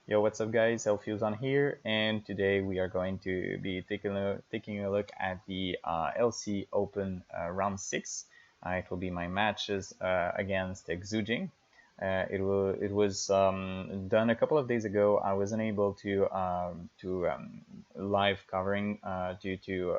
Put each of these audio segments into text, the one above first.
Yo, what's up, guys? Elfuse on here, and today we are going to be taking a look at the LC Open Round 6. It will be my matches against Xujing. It was done a couple of days ago. I wasn't able to live covering due to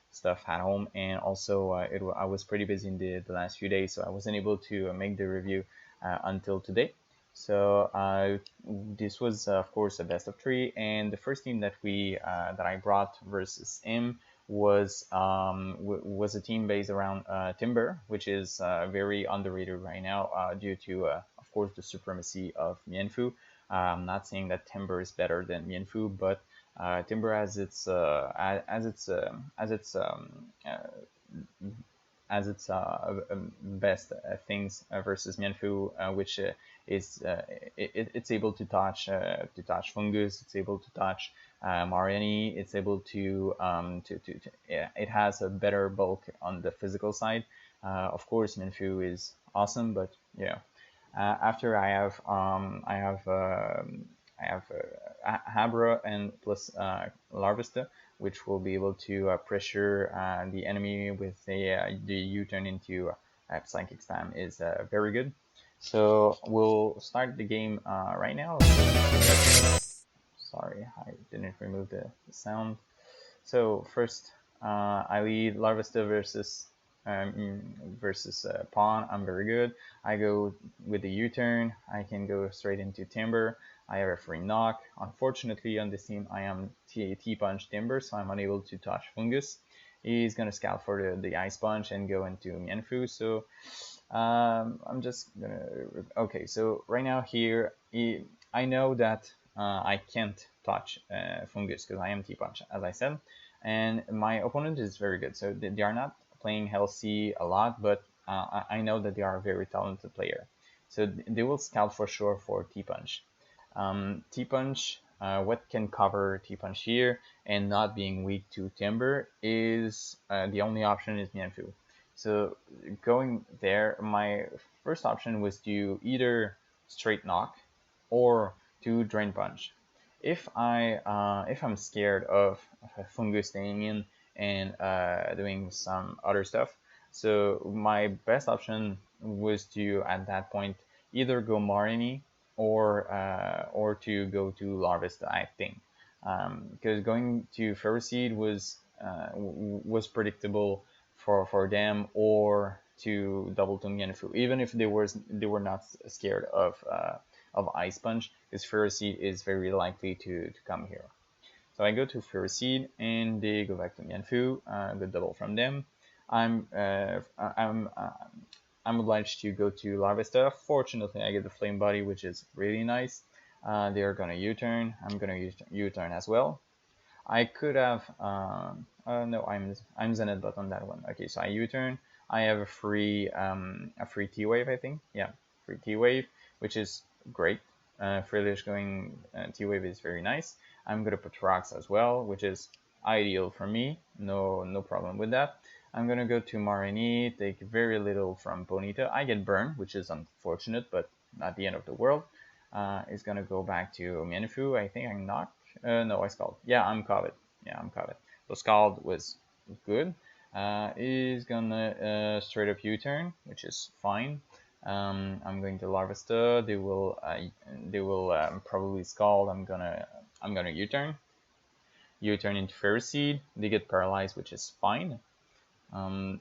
stuff at home, and also I was pretty busy in the last few days, so I wasn't able to make the review until today. So this was, of course, a best of three, and the first team that I brought versus him was a team based around Timber, which is very underrated right now due to, of course, the supremacy of Mienfu. I'm not saying that Timber is better than Mienfu, but Timber has its as its best things versus Mianfu, which is it's able to touch fungus, it's able to touch Mariani, it's able to yeah, it has a better bulk on the physical side. Of course, Mianfu is awesome, but yeah. After I have Habra and plus Larvesta, which will be able to pressure the enemy with the U-turn into Psychic Spam is very good. So we'll start the game right now. Sorry, I didn't remove the sound. So first, I lead Larvesta versus Pawn. I'm very good. I go with the U-turn. I can go straight into Timber. I have a free knock. Unfortunately, on this team, I am T-Punch Timber, so I'm unable to touch Fungus. He's gonna scout for the Ice Punch and go into Mienfu. So I'm just gonna. Okay, so right now here, I know that I can't touch Fungus because I am T-Punch, as I said, and my opponent is very good. So they are not playing Healthy a lot, but I know that they are a very talented player. So they will scout for sure for T-Punch. T-Punch, what can cover T-Punch here and not being weak to Timber is the only option is Mienfu. So going there, my first option was to either straight knock or to drain punch. If I'm scared of fungus staying in and doing some other stuff, so my best option was to at that point either go Marini or to go to Larvesta, I think, because going to Ferroseed was predictable for them, or to double to Mienfu, even if they were not scared of Ice Punch, because Ferroseed is very likely to come here. So I go to Ferroseed and they go back to Mienfu, good double from them. I'm uh, I'm uh, I'm obliged to go to Larvesta. Fortunately, I get the Flame Body, which is really nice. They are gonna U-turn. I'm gonna U-turn as well. I could have no, I'm Zenith bot on that one. Okay, so I U-turn. I have a free T-wave, I think. Yeah, free T-wave, which is great. Freelish going T-wave is very nice. I'm gonna put rocks as well, which is ideal for me. No problem with that. I'm gonna go to Marini, take very little from Bonita. I get burned, which is unfortunate, but not the end of the world. It's gonna go back to Mienfu. I think I'm knocked. No, I scald. Yeah, I'm covered. Yeah, I'm covered. So scald was good. Is gonna straight up U-turn, which is fine. I'm going to Larvesta. They will probably scald. I'm gonna U-turn. U-turn into Ferroseed. They get paralyzed, which is fine.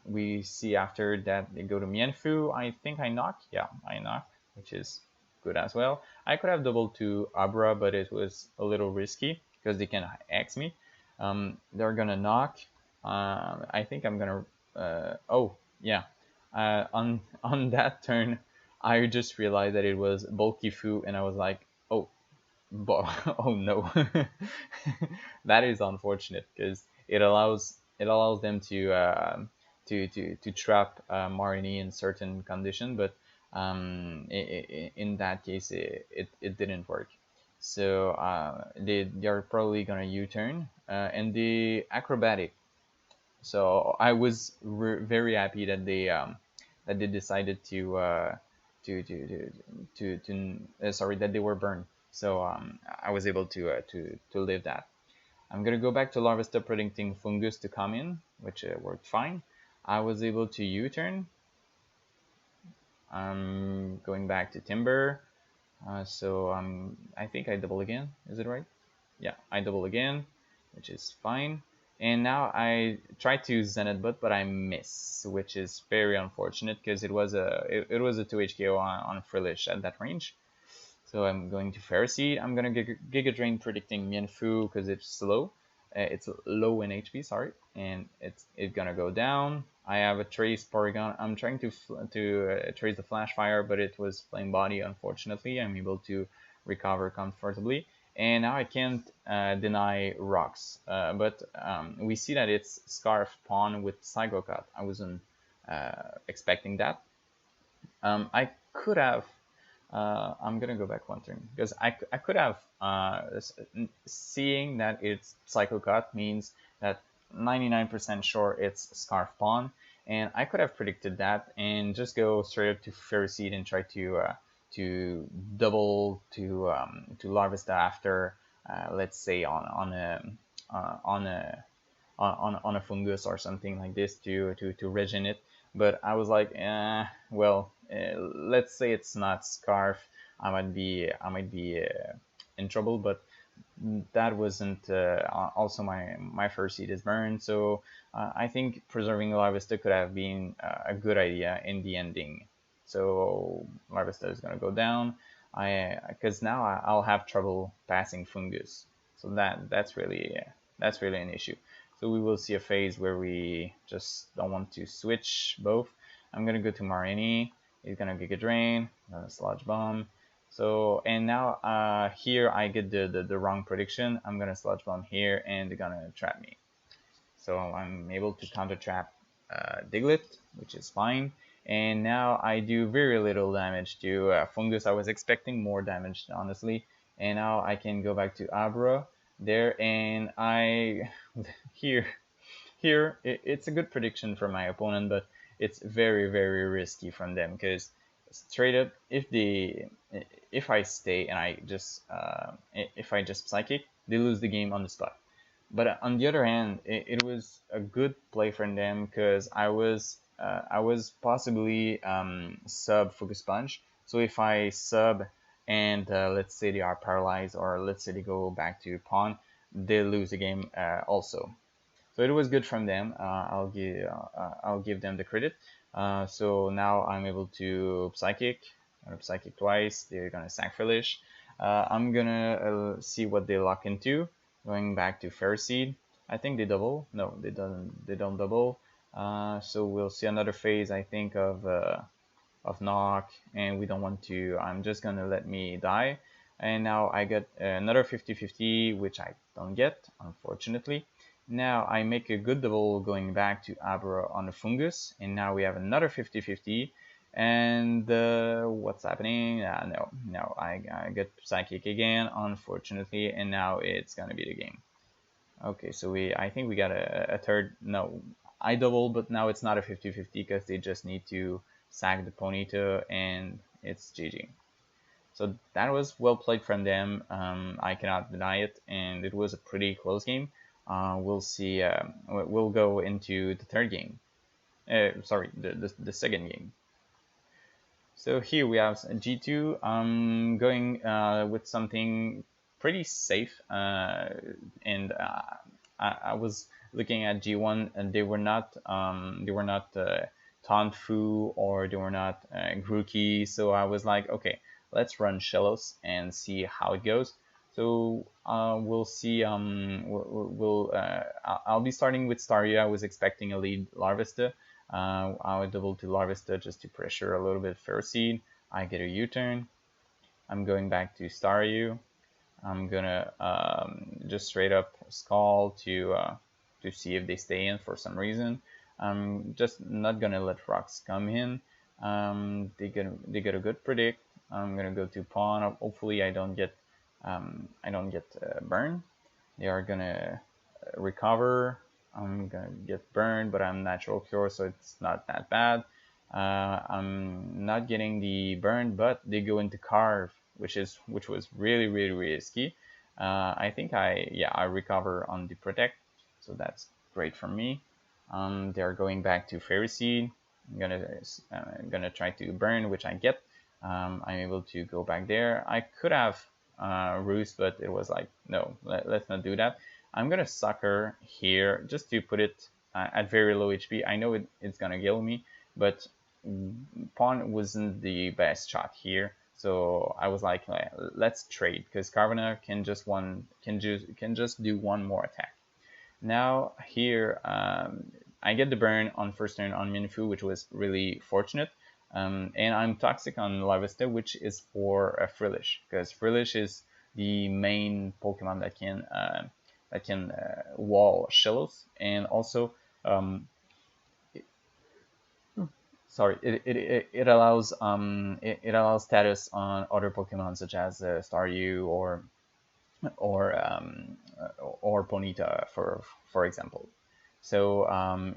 We see after that they go to Mienfu. I think I knock. Yeah, I knock, which is good as well. I could have doubled to Abra, but it was a little risky because they can X me. They're gonna knock. I think I'm gonna. Oh yeah. On that turn, I just realized that it was bulky Fu, and I was like, oh, oh no, that is unfortunate because it allows them to trap Marini in certain condition, but in that case it didn't work. So they're probably gonna U-turn and the acrobatic. So I was very happy that they decided to sorry, that they were burned. So I was able to live that. I'm gonna go back to Larvesta predicting fungus to come in, which worked fine. I was able to U-turn. I'm going back to timber. So I think I double again. Is it right? Yeah, I double again, which is fine. And now I try to Zenith but I miss, which is very unfortunate because it was a 2 HKO on Frillish at that range. So I'm going to Pharisee. I'm gonna Giga Drain predicting Mienfu because it's slow. It's low in HP, sorry, and it's gonna go down. I have a Trace Porygon. I'm trying to trace the Flash Fire, but it was Flame Body. Unfortunately, I'm able to recover comfortably, and now I can't deny rocks. But we see that it's Scarf Pawn with Psycho Cut. I wasn't expecting that. I could have I'm gonna go back one turn because I could have seeing that it's Psycho Cut means that 99% sure it's Scarf Pawn, and I could have predicted that and just go straight up to Ferroseed and try to double to Larvesta after let's say on a on a fungus or something like this to regen it. But I was like, well, let's say it's not Scarf. I might be in trouble, but that wasn't also my first seed is burned. So I think preserving Larvesta could have been a good idea in the ending. So Larvesta is gonna go down. Because now I'll have trouble passing fungus. So that's really an issue. So we will see a phase where we just don't want to switch both. I'm gonna go to Marini. He's gonna Giga Drain, Sludge Bomb. So and now here I get the wrong prediction. I'm gonna Sludge Bomb here and they're gonna trap me. So I'm able to counter trap Diglett, which is fine. And now I do very little damage to Fungus. I was expecting more damage, honestly. And now I can go back to Abra there, and I here it's a good prediction from my opponent, but it's very risky from them because straight up if I stay and if I just psychic, they lose the game on the spot. But on the other hand, it was a good play from them because I was possibly sub Focus Punch. So if I sub and let's say they are paralyzed or let's say they go back to pawn, they lose the game also. So it was good from them. I'll give them the credit. So now I'm able to psychic. Psychic twice. They're gonna sacrifice. I'm gonna see what they lock into. Going back to Fairseed. I think they double. No, they don't. They don't double. So we'll see another phase. I think of knock, and we don't want to. I'm just gonna let me die. And now I get another 50-50, which I don't get, unfortunately. Now I make a good double going back to Abra on the fungus, and now we have another 50-50. And what's happening? No, I get psychic again, unfortunately, and now it's gonna be the game. Okay, so I think we got a third. No, I double, but now it's not a 50-50 because they just need to sack the Ponyta, and it's GG. So that was well played from them. I cannot deny it, and it was a pretty close game. We'll see. We'll go into the third game. Sorry, the second game. So here we have G2 going with something pretty safe, and I was looking at G1 and they were not Tonfu or they were not Grookey, so I was like, okay, let's run Shellos and see how it goes. So we'll see. I'll be starting with Staria. I was expecting a lead Larvesta. I would double to Larvesta just to pressure a little bit Fairseed. I get a U-turn. I'm going back to Staryu. I'm gonna just straight up Skull to see if they stay in for some reason. I'm just not gonna let rocks come in. They get a good predict. I'm gonna go to pawn. Hopefully I don't get burned. They are gonna recover. I'm gonna get burned, but I'm natural cure, so it's not that bad. I'm not getting the burn, but they go into carve. which was really risky. I think I recover on the protect, so that's great for me. They're going back to Fairy Seed. I'm gonna try to burn, which I get. I'm able to go back there. I could have Roost, but it was like, no, let's not do that. I'm gonna Sucker here just to put it at very low HP. I know it's gonna kill me, but pawn wasn't the best shot here. So I was like, let's trade, because Carvana can just do one more attack. Now here, I get the burn on first turn on Minfu, which was really fortunate. And I'm toxic on Larvesta, which is for Frillish, because Frillish is the main Pokemon that can wall Shellos, and also sorry, it allows status on other Pokemon such as Staryu or um, or Ponyta, for example. So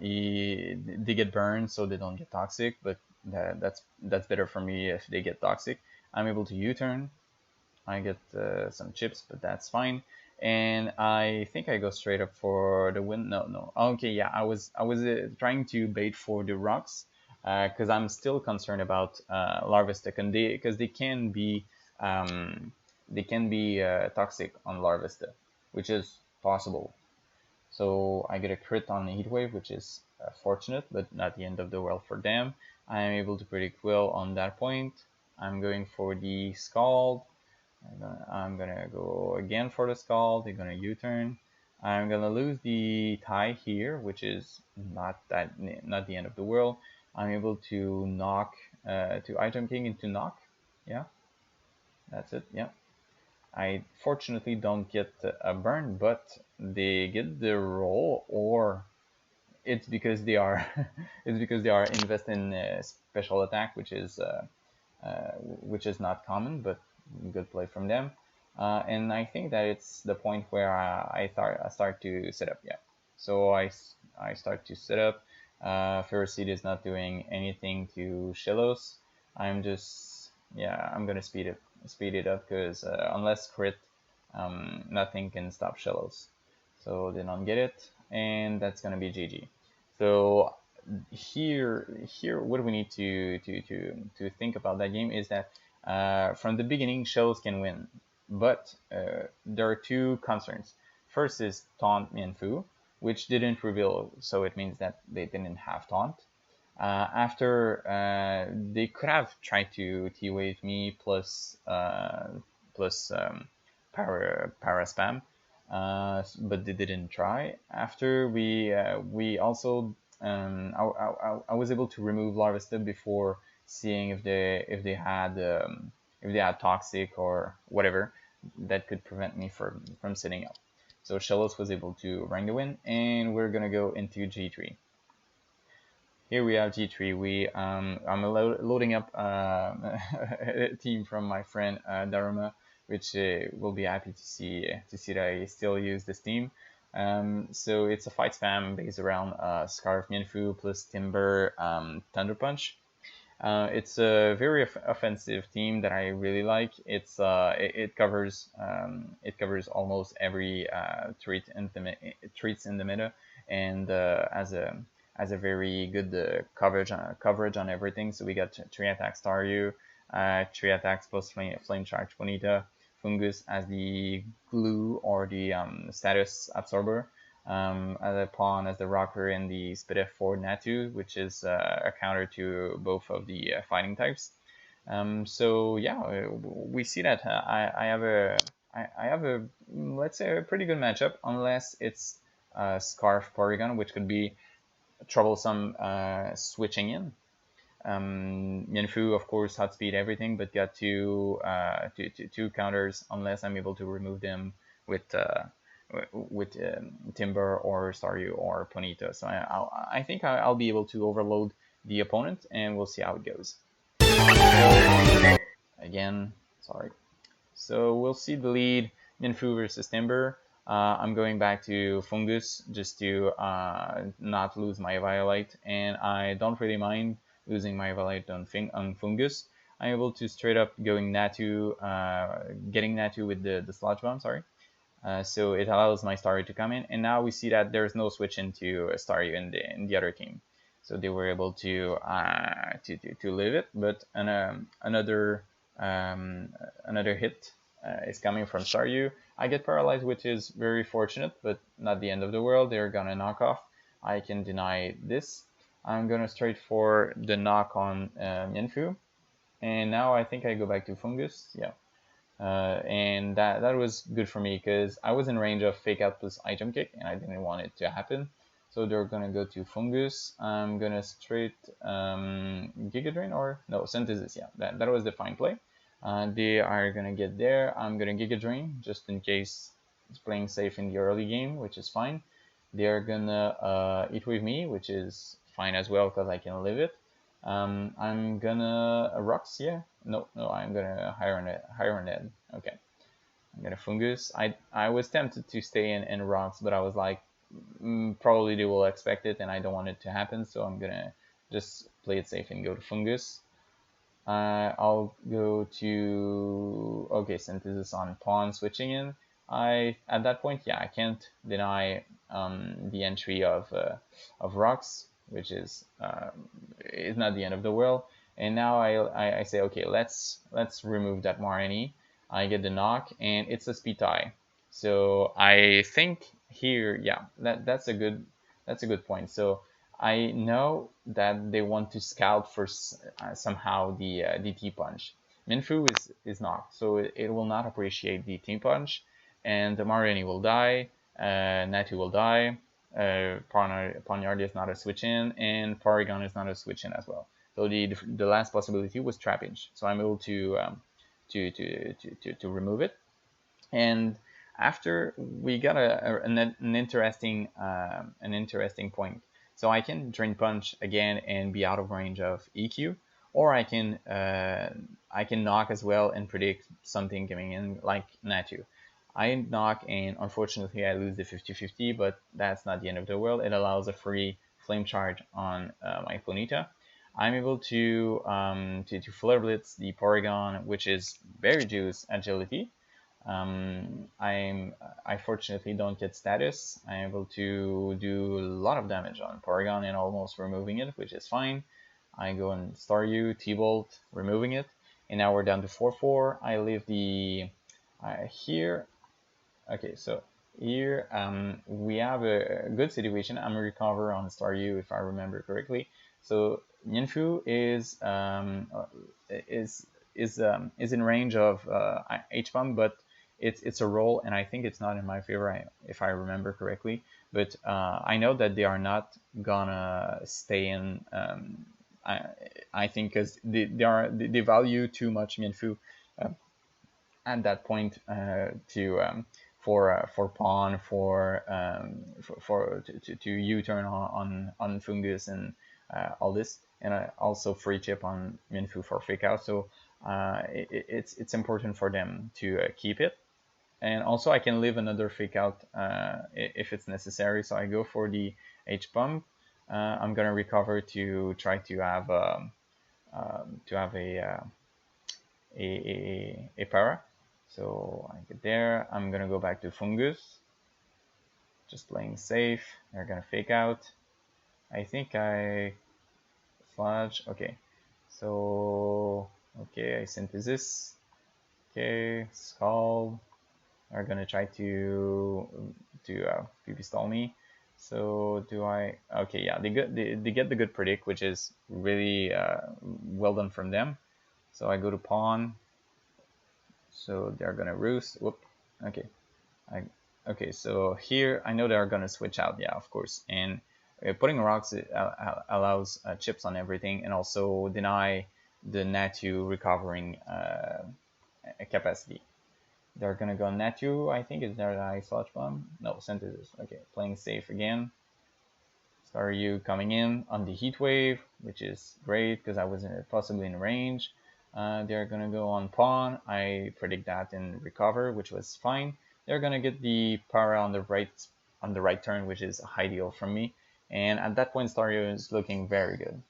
they get burned, so they don't get toxic. But that's better for me if they get toxic. I'm able to U-turn. I get some chips, but that's fine. And I think I go straight up for the win. No. Okay, yeah, I was trying to bait for the rocks because I'm still concerned about Larvesta, and because they can be toxic on Larvesta, which is possible. So I get a crit on Heatwave, which is fortunate, but not the end of the world for them. I am able to predict well on that point. I'm going for the Scald. I'm gonna go again for the Scald. They're gonna U-turn. I'm gonna lose the tie here, which is not the end of the world. I'm able to knock to Item King into knock. Yeah, that's it. Yeah. I fortunately don't get a burn, but they get the roll, or it's because they are it's because they are invested in special attack, which is not common, but good play from them. And I think that it's the point where I start to set up. Yeah, so I start to set up. Ferrocid is not doing anything to Shellos. I'm just I'm gonna speed it up because unless crit, nothing can stop Shellos. So they don't get it, and that's gonna be GG. So here what we need to think about that game is that from the beginning Shellos can win, but there are two concerns. First is Taunt Mianfu, which didn't reveal, so it means that they didn't have Taunt. After they could have tried to T-Wave me plus para spam, but they didn't try. After we also I was able to remove Larvesta before seeing if they had toxic or whatever that could prevent me from sitting up. So Shellos was able to rank the win, and we're gonna go into G3. Here we have G3. I'm loading up a team from my friend Daruma, which will be happy to see that I still use this team. So it's a fight spam based around Scarf Mienfu plus Timber Thunder Punch. It's a very offensive team that I really like. It covers almost every treats in the meta, and has a very good coverage on everything. So we got 3 attacks Staryu, 3 attacks plus Flame Charge Bonita, Fungus as the glue or the status absorber, as a pawn as the rocker, and the Spidef for Natu, which is a counter to both of the fighting types. So yeah, we see that I have a let's say a pretty good matchup, unless it's Scarf Porygon, which could be troublesome switching in. Mienfu, of course, hot speed everything, but got two counters unless I'm able to remove them with Timber or Staryu or Ponyta. So I think I'll be able to overload the opponent, and we'll see how it goes. So, again, sorry. So we'll see the lead, Mienfu versus Timber. I'm going back to Fungus just to not lose my Violite, and I don't really mind losing my Violite on Fungus. I'm able to straight up going Natu, getting Natu with the Sludge Bomb, sorry. So it allows my Staryu to come in, and now we see that there's no switch into Staryu in the other team. So they were able to live it, but another hit is coming from Staryu. I get paralyzed, which is very fortunate, but not the end of the world. They're gonna knock off. I can deny this. I'm gonna straight for the knock on Mienfoo, and now I think I go back to Fungus. Yeah. And that was good for me because I was in range of Fake Out plus Item Kick, and I didn't want it to happen. So they're gonna go to Fungus. I'm gonna straight Giga Drain, or no, Synthesis. Yeah, that was the fine play. They are gonna get there. I'm gonna Giga Drain just in case it's playing safe in the early game, which is fine. They are gonna eat with me, which is fine as well because I can live it. I'm gonna rocks, yeah. No, I'm gonna higher on Ed. Okay, I'm gonna Fungus. I was tempted to stay in rocks, but I was like, probably they will expect it, and I don't want it to happen, so I'm gonna just play it safe and go to Fungus. I'll go to Synthesis on Pawn switching in. At that point, yeah, I can't deny the entry of rocks, which is not the end of the world. And now I say, okay, let's remove that Marnie. I get the knock, and it's a speed tie. So I think here, yeah, that's a good point. So I know that they want to scout for somehow the T punch. Minfu is not, so it will not appreciate the T punch, and the Mariani will die. Natu will die. Ponyard is not a switch in, and Porygon is not a switch in as well. So the last possibility was Trapinch. So I'm able to remove it, and after we got an interesting point. So I can Drain Punch again and be out of range of EQ, or I can knock as well and predict something coming in like Natu. I knock, and unfortunately I lose the 50-50, but that's not the end of the world. It allows a free Flame Charge on my Ponyta. I'm able to Flare Blitz the Porygon, which is very juice agility. I fortunately don't get status. I'm able to do a lot of damage on Porygon and almost removing it, which is fine. I go and Staryu, T-Bolt, removing it, and now we're down to 4-4. I leave the here. Okay, so here we have a good situation. I'm a recover on Staryu if I remember correctly. So Mienfoo is in range of H-Bomb, but it's a roll, and I think it's not in my favor if I remember correctly. But I know that they are not gonna stay in. I think because they value too much Mienfoo at that point for pawn to U-turn on Fungus and all this, and also free chip on Mienfoo for fake out. So it's important for them to keep it. And also I can leave another fake out if it's necessary. So I go for the H pump. I'm gonna recover to try to have a para. So I get there. I'm gonna go back to Fungus. Just playing safe. They're gonna fake out. I think I sludge. Okay. So okay, I synthesis. Okay, Scald are gonna try to PP stall me. So do I? Okay, yeah, they get the good predict, which is really well done from them. So I go to pawn. So they're gonna roost. Whoop. Okay. Okay. So here I know they're gonna switch out. Yeah, of course. And putting rocks allows chips on everything, and also deny the Natu recovering capacity. They're gonna go Natu, I think. Is there an Ice Sludge Bomb? No, Synthesis. Okay, playing safe again. Staryu coming in on the Heat Wave, which is great because I was possibly in range. They're gonna go on pawn. I predict that and recover, which was fine. They're gonna get the para on the right turn, which is ideal from me. And at that point, Staryu is looking very good.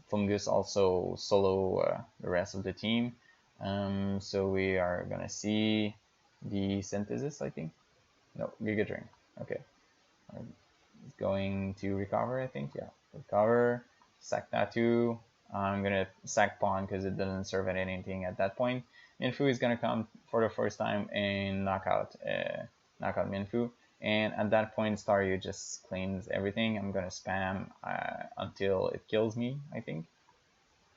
Fungus also solo the rest of the team. So we are gonna see the synthesis, I think. No, Giga Drain. Okay. It's going to recover, I think. Yeah, recover. Sack Tattoo. I'm gonna sack Pawn because it doesn't serve at anything at that point. Minfu is gonna come for the first time and knock out Minfu. And at that point, Staryu just cleans everything. I'm gonna spam until it kills me, I think.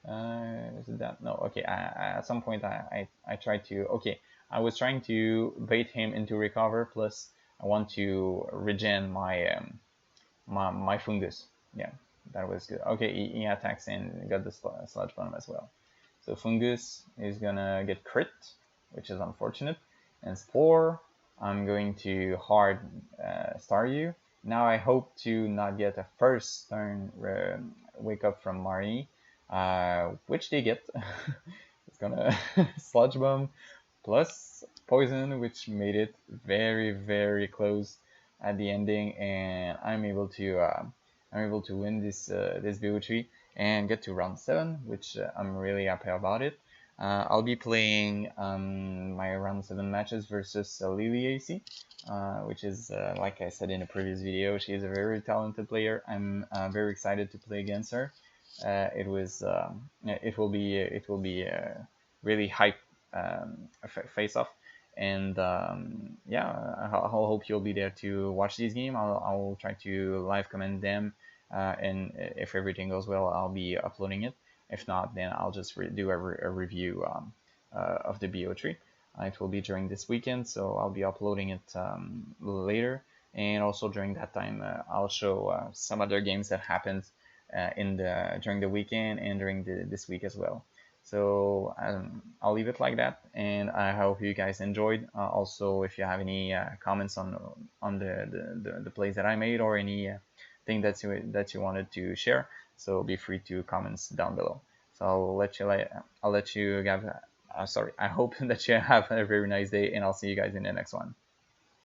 Is it that? No. Okay. At some point, I tried to. Okay, I was trying to bait him into recover. Plus, I want to regen my fungus. Yeah, that was good. Okay, he attacks and got the sludge bomb as well. So fungus is gonna get crit, which is unfortunate. And spore, I'm going to hard Staryu. Now I hope to not get a first turn wake up from Marie, which they get. It's gonna sludge bomb plus poison, which made it very very close at the ending, and I'm able to win this BO3 and get to round 7, which I'm really happy about it. I'll be playing my round 7 matches versus Lily AC, which is like I said in a previous video, she is a very talented player. I'm very excited to play against her. It will be really hype face off, and yeah, I'll hope you'll be there to watch this game. I'll try to live comment them, and if everything goes well, I'll be uploading it. If not, then I'll just do a review of the BO3. It will be during this weekend, so I'll be uploading it later. And also during that time, I'll show some other games that happened during the weekend and during this week as well. So I'll leave it like that, and I hope you guys enjoyed. Also, if you have any comments on the plays that I made, or any thing that you wanted to share, so be free to comments down below. So I'll let you have. Sorry, I hope that you have a very nice day, and I'll see you guys in the next one.